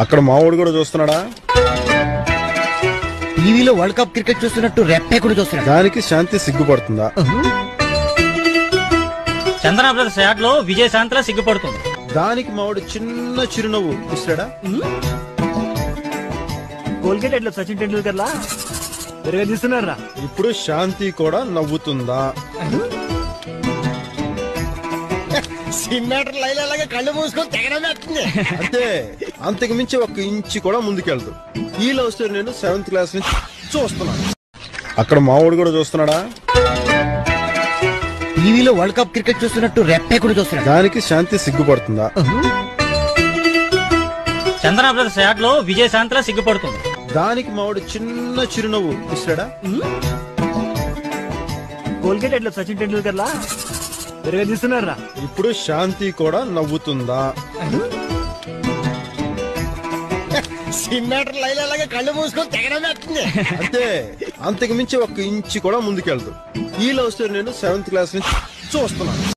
అక్కడ మావాడు కూడా చూస్తున్నాడా? టీవీలో వరల్డ్ కప్ క్రికెట్ చూస్తున్నట్టు రెప్పే కూడా చూస్తున్నాడు. దానికి శాంతి సిగ్గుపడుతుందా? చందన బ్రదర్స్ యాడ్ లో విజయశాంతిలా సిగ్గుపడుతుంది. దానికి మావాడు చిన్న చిరునవ్వు ఇస్తాడా? కోల్గేట్ ఎట్లా సచిన్ టెండూల్కర్ లా తీస్తున్నారా? ఇప్పుడు శాంతి కూడా నవ్వుతుందా? సినిమాటర్ లైలాగా కళ్ళు మూసుకొని తెగడమే వస్తుంది. అంటే అంతకు మించి 1 ఇంచు కూడా ముందుకెళ్దు. ఈ లవ్ స్టోరీ నేను 7th క్లాస్ నుంచి చూస్తున్నాను. అక్కడ మావాడు కూడా చూస్తున్నాడా? టీవీలో వరల్డ్ కప్ క్రికెట్ చూస్తున్నట్టు రెప్పే కూడా చూస్తున్నాడు. దానికి శాంతి సిగ్గుపడుతుందా? చందన బ్రదర్స్ యాడ్ లో విజయశాంతిలా సిగ్గుపడుతుంది. దానికి మావాడు చిన్న చిరునవ్వు ఇస్తాడా? కోల్గేట్ ఎట్లా సచిన్ టెండూల్కర్ లా తీస్తున్నారా? ఇప్పుడు శాంతి కూడా నవ్వుతుందా? సినిమాటర్ లైలాగా కళ్ళు మూసుకొని తెగడమే వస్తుంది. అంటే అంతకు మించి 1 ఇంచు కూడా ముందుకెళ్దు. ఈ లవ్ స్టోరీ నేను 7th క్లాస్ నుంచి చూస్తున్నాను.